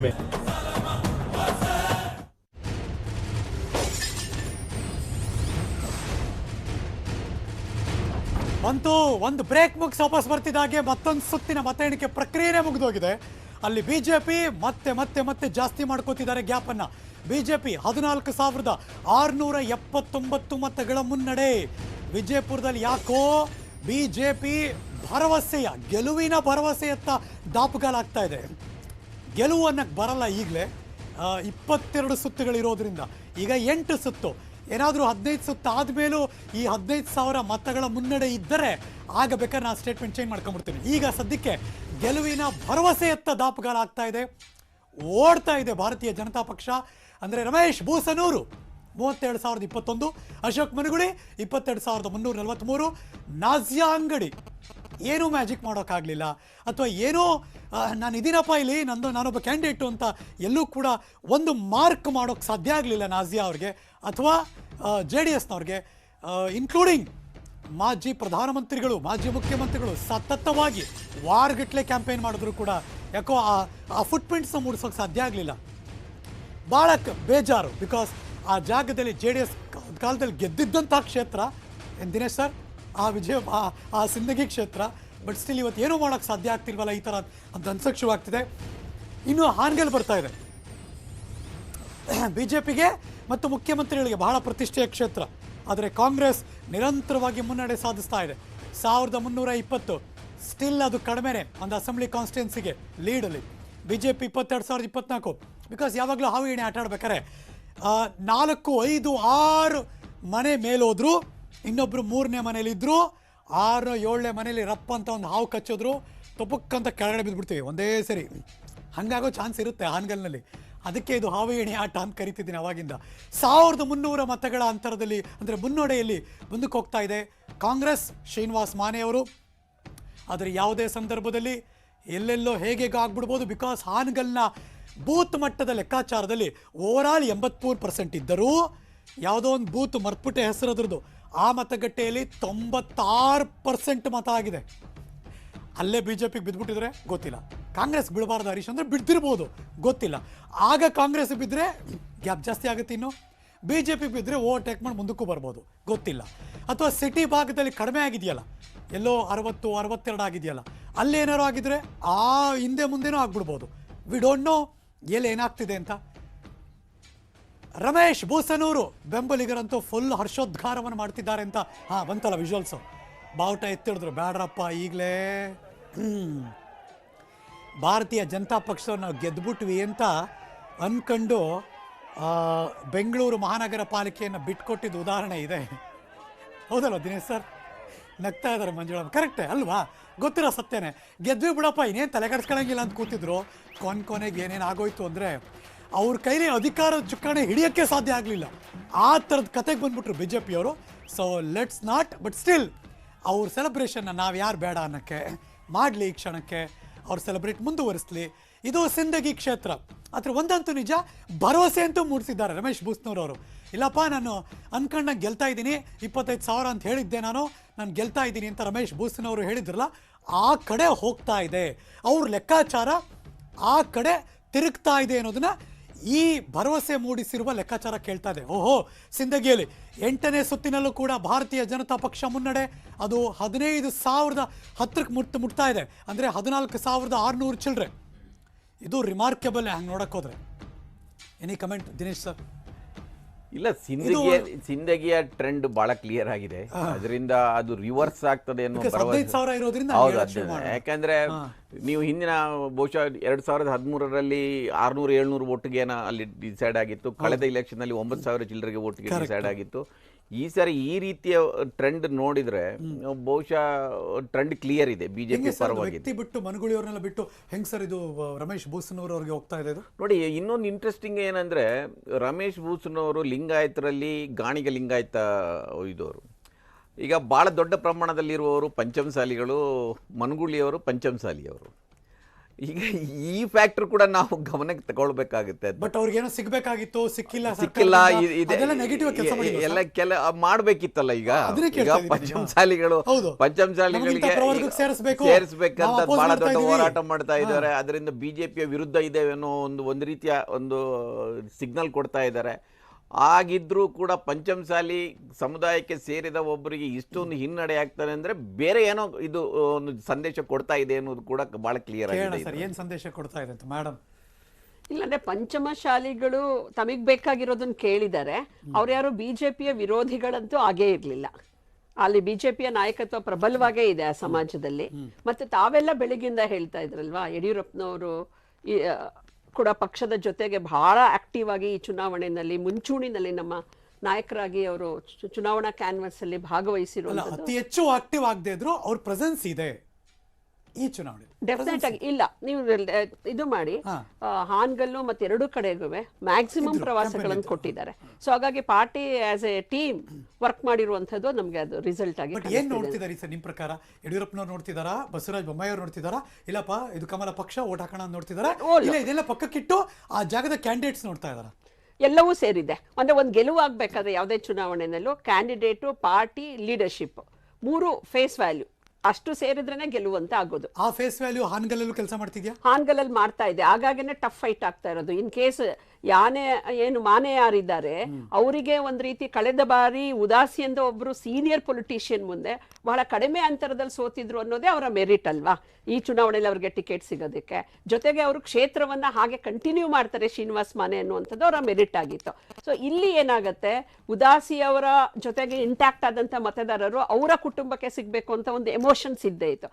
ಅಂತೂ ಒಂದು ಬ್ರೇಕ್ ಮುಗಿಸಿ ವಾಪಸ್ ಬರ್ತಿದ್ದಾಗೆ ಮತ್ತೊಂದು ಸುತ್ತಿನ ಮತ ಎಣಿಕೆ ಪ್ರಕ್ರಿಯೆನೇ ಮುಗಿದೋಗಿದೆ. ಅಲ್ಲಿ ಬಿಜೆಪಿ ಮತ್ತೆ ಮತ್ತೆ ಮತ್ತೆ ಜಾಸ್ತಿ ಮಾಡ್ಕೋತಿದ್ದಾರೆ ಗ್ಯಾಪನ್ನು. ಬಿಜೆಪಿ 14,679 ಮತಗಳ ಮುನ್ನಡೆ. ವಿಜಯಪುರದಲ್ಲಿ ಯಾಕೋ ಬಿಜೆಪಿ ಭರವಸೆಯ ಗೆಲುವಿನ ಭರವಸೆಯತ್ತ ದಾಪುಗಾಲಾಗ್ತಾ ಇದೆ. ಗೆಲುವು ಅನ್ನಕ್ಕೆ ಬರಲ್ಲ ಈಗಲೇ. 22 ಸುತ್ತುಗಳಿರೋದ್ರಿಂದ ಈಗ 8 ಸುತ್ತು, ಏನಾದರೂ 15 ಸುತ್ತು ಆದಮೇಲೂ ಈ 15,000 ಮತಗಳ ಮುನ್ನಡೆ ಇದ್ದರೆ ಆಗ ಬೇಕಾದ್ರೆ ನಾನು ಸ್ಟೇಟ್ಮೆಂಟ್ ಚೇಂಜ್ ಮಾಡ್ಕೊಂಡ್ಬಿಡ್ತೀನಿ. ಈಗ ಸದ್ಯಕ್ಕೆ ಗೆಲುವಿನ ಭರವಸೆಯತ್ತ ದಾಪುಗಾಲಾಗ್ತಾ ಇದೆ, ಓಡ್ತಾ ಇದೆ ಭಾರತೀಯ ಜನತಾ ಪಕ್ಷ. ಅಂದರೆ ರಮೇಶ್ ಬೂಸನೂರು 32,021, ಅಶೋಕ್ ಮನಗುಳಿ 22,343, ನಾಜಿಯಾ ಅಂಗಡಿ ಏನೂ ಮ್ಯಾಜಿಕ್ ಮಾಡೋಕ್ಕಾಗಲಿಲ್ಲ, ಅಥವಾ ಏನೋ ನಾನು ಇದೀನಪ್ಪ ಇಲ್ಲಿ ನಾನೊಬ್ಬ ಕ್ಯಾಂಡಿಡೇಟು ಅಂತ ಎಲ್ಲೂ ಕೂಡ ಒಂದು ಮಾರ್ಕ್ ಮಾಡೋಕ್ಕೆ ಸಾಧ್ಯ ಆಗಲಿಲ್ಲ ನಾಜಿಯಾ ಅವ್ರಿಗೆ ಅಥವಾ JDSನವ್ರಿಗೆ. ಇನ್ಕ್ಲೂಡಿಂಗ್ ಮಾಜಿ ಪ್ರಧಾನಮಂತ್ರಿಗಳು, ಮಾಜಿ ಮುಖ್ಯಮಂತ್ರಿಗಳು ಸತತವಾಗಿ ವಾರಗಟ್ಟಲೆ ಕ್ಯಾಂಪೇನ್ ಮಾಡಿದ್ರು ಕೂಡ ಯಾಕೋ ಆ ಫುಟ್ ಪ್ರಿಂಟ್ಸ್ನ ಮೂಡಿಸೋಕೆ ಸಾಧ್ಯ ಆಗಲಿಲ್ಲ. ಭಾಳ ಬೇಜಾರು. ಬಿಕಾಸ್ ಆ ಜಾಗದಲ್ಲಿ JDS ಕಾಲದಲ್ಲಿ ಗೆದ್ದಿದ್ದಂಥ ಕ್ಷೇತ್ರ ದಿನೇಶ್ ಸರ್, ಆ ಸಿಂದಗಿ ಕ್ಷೇತ್ರ. ಬಟ್ ಸ್ಟಿಲ್ ಇವತ್ತು ಏನೂ ಮಾಡೋಕ್ಕೆ ಸಾಧ್ಯ ಆಗ್ತಿಲ್ವಲ್ಲ ಈ ಥರ ಅಂತ ಅನ್ಸೋಕ್ಕೆ ಶುರುವಾಗ್ತಿದೆ. ಇನ್ನು ಹಾನಗಲ್ ಬರ್ತಾ ಇದೆ ಬಿಜೆಪಿಗೆ ಮತ್ತು ಮುಖ್ಯಮಂತ್ರಿಗಳಿಗೆ ಬಹಳ ಪ್ರತಿಷ್ಠೆಯ ಕ್ಷೇತ್ರ. ಆದರೆ ಕಾಂಗ್ರೆಸ್ ನಿರಂತರವಾಗಿ ಮುನ್ನಡೆ ಸಾಧಿಸ್ತಾ ಇದೆ. 1,320 ಸ್ಟಿಲ್ ಅದು ಕಡಿಮೆನೇ ಒಂದು ಅಸೆಂಬ್ಲಿ ಕಾನ್ಸ್ಟಿಟ್ಯೂನ್ಸಿಗೆ ಲೀಡಲ್ಲಿ. ಬಿಜೆಪಿ 22,024. ಬಿಕಾಸ್ ಯಾವಾಗಲೂ ಹಾವು ಎಣೆ ಆಟ ಆಡ್ಬೇಕಾರೆ 4, 5, 6 ಮನೆ ಮೇಲೋದ್ರು, ಇನ್ನೊಬ್ರು 3ನೇ ಮನೇಲಿದ್ರು, 6, 7ನೇ ಮನೇಲಿ ರಪ್ಪ ಅಂತ ಒಂದು ಹಾವು ಕಚ್ಚೋದ್ರು, ತೊಪಕ್ಕಂತ ಕೆಳಗಡೆ ಬಿದ್ದುಬಿಡ್ತೀವಿ ಒಂದೇ ಸರಿ. ಹಾಗಾಗೋ ಚಾನ್ಸ್ ಇರುತ್ತೆ ಹಾನಗಲ್ನಲ್ಲಿ. ಅದಕ್ಕೆ ಇದು ಹಾವು ಎಣೆ ಆಟ ಅಂತ ಕರಿತಿದ್ದೀನಿ ಅವಾಗಿಂದ. 1,300 ಮತಗಳ ಅಂತರದಲ್ಲಿ, ಅಂದರೆ ಮುನ್ನಡೆಯಲ್ಲಿ ಮುಂದಕ್ಕೆ ಹೋಗ್ತಾ ಇದೆ ಕಾಂಗ್ರೆಸ್. ಶ್ರೀನಿವಾಸ್ ಮಾನೆ ಅವರು ಆದರೆ ಯಾವುದೇ ಸಂದರ್ಭದಲ್ಲಿ ಎಲ್ಲೆಲ್ಲೋ ಹೇಗೆ ಆಗ್ಬಿಡ್ಬೋದು. ಬಿಕಾಸ್ ಹಾನಗಲ್ನ ಬೂತ್ ಮಟ್ಟದ ಲೆಕ್ಕಾಚಾರದಲ್ಲಿ ಓವರಾಲ್ 83% ಇದ್ದರೂ ಯಾವುದೋ ಒಂದು ಬೂತ್ ಮರ್ಪುಟೆ ಹೆಸರದ್ರದ್ದು ಆ ಮತಗಟ್ಟೆಯಲ್ಲಿ 96% ಮತ ಆಗಿದೆ. ಅಲ್ಲೇ ಬಿಜೆಪಿಗೆ ಬಿದ್ದುಬಿಟ್ಟಿದ್ರೆ ಗೊತ್ತಿಲ್ಲ. ಕಾಂಗ್ರೆಸ್ ಬೀಳಬಾರ್ದು ಹರೀಶ್ ಅಂದರೆ ಬಿಡ್ತಿರ್ಬೋದು, ಗೊತ್ತಿಲ್ಲ. ಆಗ ಕಾಂಗ್ರೆಸ್ ಬಿದ್ದರೆ ಗ್ಯಾಪ್ ಜಾಸ್ತಿ ಆಗುತ್ತೆ. ಇನ್ನು ಬಿಜೆಪಿ ಬಿದ್ದರೆ ಓವರ್ಟೇಕ್ ಮಾಡಿ ಮುಂದಕ್ಕೂ ಬರ್ಬೋದು, ಗೊತ್ತಿಲ್ಲ. ಅಥವಾ ಸಿಟಿ ಭಾಗದಲ್ಲಿ ಕಡಿಮೆ ಆಗಿದೆಯಲ್ಲ, ಎಲ್ಲೋ 60, 62 ಆಗಿದೆಯಲ್ಲ, ಅಲ್ಲೇನಾರು ಆಗಿದ್ರೆ ಆ ಹಿಂದೆ ಮುಂದೆನೂ ಆಗ್ಬಿಡ್ಬೋದು. ವಿ ಡೋಂಟ್ ನೋ ಎಲ್ಲಿ ಏನಾಗ್ತಿದೆ ಅಂತ. ರಮೇಶ್ ಬೂಸನೂರು ಬೆಂಬಲಿಗರಂತೂ ಫುಲ್ ಹರ್ಷೋದ್ಗಾರವನ್ನು ಮಾಡ್ತಿದ್ದಾರೆ ಅಂತ. ಬಂತಲ್ಲ ವಿಜುವಲ್ಸು, ಬಾವುಟ ಎತ್ತಿಡಿದ್ರು. ಬ್ಯಾಡ್ರಪ್ಪ ಈಗಲೇ ಭಾರತೀಯ ಜನತಾ ಪಕ್ಷವನ್ನು ನಾವು ಗೆದ್ದುಬಿಟ್ವಿ ಅಂತ ಅಂದ್ಕೊಂಡು ಬೆಂಗಳೂರು ಮಹಾನಗರ ಪಾಲಿಕೆಯನ್ನು ಬಿಟ್ಕೊಟ್ಟಿದ್ದು ಉದಾಹರಣೆ ಇದೆ. ಹೌದಲ್ವ ದಿನೇಶ್ ಸರ್? ನಗ್ತಾ ಇದ್ದಾರೆ ಮಂಜುಳಾ. ಕರೆಕ್ಟೇ ಅಲ್ವಾ? ಗೊತ್ತಿರೋ ಸತ್ಯನೇ. ಗೆದ್ವಿ ಬಿಡಪ್ಪ, ಇನ್ನೇನು ತಲೆ ಕೆಡಿಸ್ಕೊಳ್ಳಂಗಿಲ್ಲ ಅಂತ ಕೂತಿದ್ರು. ಕೊನೆಗೆ ಏನೇನು ಆಗೋಯ್ತು ಅಂದರೆ ಅವ್ರ ಕೈಲಿ ಅಧಿಕಾರದ ಚುಕ್ಕಾಣಿ ಹಿಡಿಯೋಕ್ಕೆ ಸಾಧ್ಯ ಆಗಲಿಲ್ಲ. ಆ ಥರದ ಕತೆಗೆ ಬಂದ್ಬಿಟ್ರು ಬಿ ಜೆ ಪಿಯವರು. So let's not, but still ಅವ್ರ ಸೆಲೆಬ್ರೇಷನ್ನ ನಾವು ಯಾರು ಬೇಡ ಅನ್ನೋಕ್ಕೆ ಮಾಡಲಿ. ಈ ಕ್ಷಣಕ್ಕೆ ಅವ್ರ ಸೆಲೆಬ್ರೇಟ್ ಮುಂದುವರಿಸಲಿ. ಇದು ಸಿಂದಗಿ ಕ್ಷೇತ್ರ. ಆದರೆ ಒಂದಂತೂ ನಿಜ, ಭರವಸೆ ಅಂತೂ ಮೂಡಿಸಿದ್ದಾರೆ ರಮೇಶ್ ಬೂಸ್ನೂರವರು. ಇಲ್ಲಪ್ಪ ನಾನು ಅಂದ್ಕೊಂಡಂಗೆ ಗೆಲ್ತಾ ಇದ್ದೀನಿ, 25,000 ಅಂತ ಹೇಳಿದ್ದೆ ನಾನು ಗೆಲ್ತಾ ಇದ್ದೀನಿ ಅಂತ ರಮೇಶ್ ಬೂಸ್ನವರು ಹೇಳಿದ್ರಲ್ಲ, ಆ ಕಡೆ ಹೋಗ್ತಾ ಇದೆ. ಅವ್ರ ಲೆಕ್ಕಾಚಾರ ಆ ಕಡೆ ತಿರುಗ್ತಾ ಇದೆ ಅನ್ನೋದನ್ನ ಈ ಭರವಸೆ ಮೂಡಿಸಿರುವ ಲೆಕ್ಕಾಚಾರ ಕೇಳ್ತಾ ಇದೆ. ಓಹೋ, ಸಿಂದಗಿಯಲ್ಲಿ 8ನೇ ಸುತ್ತಿನಲ್ಲೂ ಕೂಡ ಭಾರತೀಯ ಜನತಾ ಪಕ್ಷ ಮುನ್ನಡೆ. ಅದು 15,010ಕ್ಕೆ ಮುಟ್ತಾ ಇದೆ. ಅಂದರೆ 14,600 ಚಿಲ್ಲರೆ. ಇದು ರಿಮಾರ್ಕೆಬಲ್ ಹಂಗೆ ನೋಡಕ್ಕೆ ಹೋದ್ರೆ. Any comment Dinesh sir? ಇಲ್ಲ, ಸಿಂದಗಿಯ ಟ್ರೆಂಡ್ ಬಹಳ ಕ್ಲಿಯರ್ ಆಗಿದೆ. ಅದರಿಂದ ಅದು ರಿವರ್ಸ್ ಆಗ್ತದೆ ಅನ್ನೋ ಭರವಸೆ. ಯಾಕಂದ್ರೆ ನೀವು ಹಿಂದಿನ ಬಹುಶಃ 2013ರಲ್ಲಿ 600-700 ವೋಟ್ಗೆ ಅಲ್ಲಿ ಡಿಸೈಡ್ ಆಗಿತ್ತು. ಕಳೆದ ಇಲೆಕ್ಷನ್ ಅಲ್ಲಿ 9,000 ಚಿಲ್ಲರೆಗೆ ವೋಟ್ಗೆ ಡಿಸೈಡ್ ಆಗಿತ್ತು. ಈ ಸಾರಿ ಈ ರೀತಿಯ ಟ್ರೆಂಡ್ ನೋಡಿದ್ರೆ ಬಹುಶಃ ಟ್ರೆಂಡ್ ಕ್ಲಿಯರ್ ಇದೆ ಬಿಜೆಪಿ ಪರವಾಗಿ. ಬಿಟ್ಟು ಮನಗುಳಿಯವ್ರನ್ನೆಲ್ಲ ಬಿಟ್ಟು ಹೆಂಗ್ ಸರ್ ಇದು ರಮೇಶ್ ಬೂಸನೂರ್ ಅವ್ರಿಗೆ ಹೋಗ್ತಾ ಇದೆ? ನೋಡಿ, ಇನ್ನೊಂದು ಇಂಟ್ರೆಸ್ಟಿಂಗ್ ಏನಂದ್ರೆ ರಮೇಶ್ ಬೂಸನವರು ಲಿಂಗಾಯತರಲ್ಲಿ ಗಾಣಿಗ ಲಿಂಗಾಯತ ಇದ್ದವರು. ಈಗ ಭಾಳ ದೊಡ್ಡ ಪ್ರಮಾಣದಲ್ಲಿರುವವರು ಪಂಚಮಸಾಲಿಗಳು, ಮನಗುಳಿಯವರು ಪಂಚಮಸಾಲಿಯವರು. ಈಗ ಈ ಫ್ಯಾಕ್ಟರ್ ಕೂಡ ನಾವು ಗಮನಕ್ಕೆ ತಗೊಳ್ಬೇಕಾಗುತ್ತೆ. ಬಟ್ ಅವ್ರಿಗೇನೋ ಸಿಗ್ಬೇಕಾಗಿತ್ತು, ಸಿಕ್ಕಿಲ್ಲ, ನೆಗೆಟಿವ್ ಕೆಲಸ ಎಲ್ಲ ಮಾಡ್ಬೇಕಿತ್ತಲ್ಲ. ಈಗ ಪಂಚಮಸಾಲಿಗಳಿಗೆ ಸೇರಿಸ್ಬೇಕಂತ ಬಹಳ ದೊಡ್ಡ ಹೋರಾಟ ಮಾಡ್ತಾ ಇದ್ದಾರೆ. ಅದರಿಂದ ಬಿಜೆಪಿಯ ವಿರುದ್ಧ ಇದೆ ಅನ್ನೋ ಒಂದು ರೀತಿಯ ಒಂದು ಸಿಗ್ನಲ್ ಕೊಡ್ತಾ ಇದ್ದಾರೆ. ಆಗಿದ್ರೂ ಕೂಡ ಪಂಚಮಸಾಲಿ ಸಮುದಾಯಕ್ಕೆ ಸೇರಿದ ಒಬ್ಬರಿಗೆ ಇಷ್ಟೊಂದು ಹಿನ್ನಡೆ ಆಗ್ತಾರೆ ಅಂದ್ರೆ ಬೇರೆ ಏನೋ ಇದು ಒಂದು ಸಂದೇಶ ಕೊಡ್ತಾ ಇದೆ ಅನ್ನೋದು ಕೂಡ ಬಹಳ ಕ್ಲಿಯರ್ ಆಗಿದೆ. ಏನ್ ಸಂದೇಶ ಕೊಡ್ತಾ ಇದೆ ಅಂತ ಮೇಡಮ್? ಇಲ್ಲಂದ್ರೆ ಪಂಚಮಶಾಲಿಗಳು ತಮಗ್ ಬೇಕಾಗಿರೋದನ್ನ ಕೇಳಿದ್ದಾರೆ. ಅವ್ರು ಯಾರು ಬಿಜೆಪಿಯ ವಿರೋಧಿಗಳಂತೂ ಆಗೇ ಇರ್ಲಿಲ್ಲ. ಅಲ್ಲಿ ಬಿಜೆಪಿಯ ನಾಯಕತ್ವ ಪ್ರಬಲವಾಗೇ ಇದೆ ಆ ಸಮಾಜದಲ್ಲಿ. ಮತ್ತೆ ತಾವೆಲ್ಲ ಬೆಳಗಿಂದ ಹೇಳ್ತಾ ಇದ್ರಲ್ವಾ, ಯಡಿಯೂರಪ್ಪನವರು ಕೂಡ ಪಕ್ಷದ ಜೊತೆಗೆ ಬಹಳ ಆಕ್ಟಿವ್ ಆಗಿ ಈ ಚುನಾವಣೆಯಲ್ಲಿ ಮುಂಚೂಣಿನಲ್ಲಿ ನಮ್ಮ ನಾಯಕರಾಗಿ ಅವರು ಚುನಾವಣಾ ಕ್ಯಾನ್ವಸ್ ಅಲ್ಲಿ ಭಾಗವಹಿಸಿರುವಂತದ್ದು. ಅತಿ ಹೆಚ್ಚು ಆಕ್ಟಿವ್ ಆಗದೆ ಇದ್ರು ಅವ್ರ ಪ್ರೆಸೆನ್ಸ್ ಇದೆ ಈ ಚುನಾವಣೆ. ಡೆಫಿನೆಟ್ ಆಗಿ ಇಲ್ಲ, ನೀವು ಇದು ಮಾಡಿ ಹಾನಗಲ್ಲು ಮತ್ತೆ ಎರಡು ಕಡೆಗೂ ಮ್ಯಾಕ್ಸಿಮಮ್ ಪ್ರವಾಸಗಳನ್ನು ಕೊಟ್ಟಿದ್ದಾರೆ. ಸೊ ಹಾಗಾಗಿ party as a team work ಮಾಡಿರುವಂತದ್ದು ನಮ್ಗೆ ಅದು ರಿಸಲ್ಟ್ ಆಗಿ. ಏನ್ ನೋಡ್ತಿದ್ದಾರೆ ಸರ್ ನಿಮ್ ಪ್ರಕಾರ? ಯಡಿಯೂರಪ್ಪನವ್ರು ನೋಡ್ತಿದಾರಾ, ಬಸವರಾಜ ಬೊಮ್ಮಾಯಿ ಅವ್ರು ನೋಡ್ತಿದಾರಾ, ಇಲ್ಲಪ್ಪ ಇದು ಕಮಲ ಪಕ್ಷ ಓಟ್ ಹಾಕೋಣ ಅಂತ ನೋಡ್ತಿದಾರಾ, ಇಲ್ಲ ಇದೆಲ್ಲ ಪಕ್ಕಕ್ಕಿಟ್ಟು ಆ ಜಾಗದ ಕ್ಯಾಂಡಿಡೇಟ್ಸ್ ನೋಡ್ತಾ ಇದಾರ? ಎಲ್ಲವೂ ಸೇರಿದೆ. ಅಂದ್ರೆ ಒಂದು ಗೆಲುವು ಆಗ್ಬೇಕಾದ್ರೆ ಯಾವುದೇ ಚುನಾವಣೆನಲ್ಲೂ ಕ್ಯಾಂಡಿಡೇಟು, ಪಾರ್ಟಿ, ಲೀಡರ್ಶಿಪ್ ಮೂರು ಫೇಸ್ ವ್ಯಾಲ್ಯೂ ಅಷ್ಟು ಸೇರಿದ್ರೇನೆ ಗೆಲುವಂತ ಆಗೋದು. ಆ ಫೇಸ್ ವ್ಯಾಲ್ಯೂ ಹಾನಗಲ್ಲಲ್ಲೂ ಕೆಲಸ ಮಾಡ್ತಿದ್ಯಾ? ಹಾನಗಲ್ಲಲ್ಲಿ ಮಾಡ್ತಾ ಇದೆ. ಹಾಗಾಗಿನೇ ಟಫ್ ಫೈಟ್ ಆಗ್ತಾ ಇರೋದು. ಇನ್ ಕೇಸ್ ಮಾನೆ ಯಾರಿದ್ದಾರೆ ಅವರಿಗೆ ಒಂದ್ ರೀತಿ ಕಳೆದ ಬಾರಿ ಉದಾಸಿ ಅಂತ ಒಬ್ರು ಸೀನಿಯರ್ ಪೊಲಿಟಿಷಿಯನ್ ಮುಂದೆ ಬಹಳ ಕಡಿಮೆ ಅಂತರದಲ್ಲಿ ಸೋತಿದ್ರು ಅನ್ನೋದೇ ಅವರ ಮೆರಿಟ್ ಅಲ್ವಾ ಈ ಚುನಾವಣೆಯಲ್ಲಿ ಅವ್ರಿಗೆ ಟಿಕೆಟ್ ಸಿಗೋದಕ್ಕೆ. ಜೊತೆಗೆ ಅವರು ಕ್ಷೇತ್ರವನ್ನ ಹಾಗೆ ಕಂಟಿನ್ಯೂ ಮಾಡ್ತಾರೆ ಶ್ರೀನಿವಾಸ್ ಮಾನೆ ಅನ್ನುವಂಥದ್ದು ಅವರ ಮೆರಿಟ್ ಆಗಿತ್ತು. ಸೊ ಇಲ್ಲಿ ಏನಾಗುತ್ತೆ, ಉದಾಸಿ ಅವರ ಜೊತೆಗೆ ಇಂಟ್ಯಾಕ್ಟ್ ಆದಂತ ಮತದಾರರು ಅವರ ಕುಟುಂಬಕ್ಕೆ ಸಿಗ್ಬೇಕು ಅಂತ ಒಂದು ಎಮೋಷನ್ಸ್ ಇದ್ದೇ ಇತ್ತು.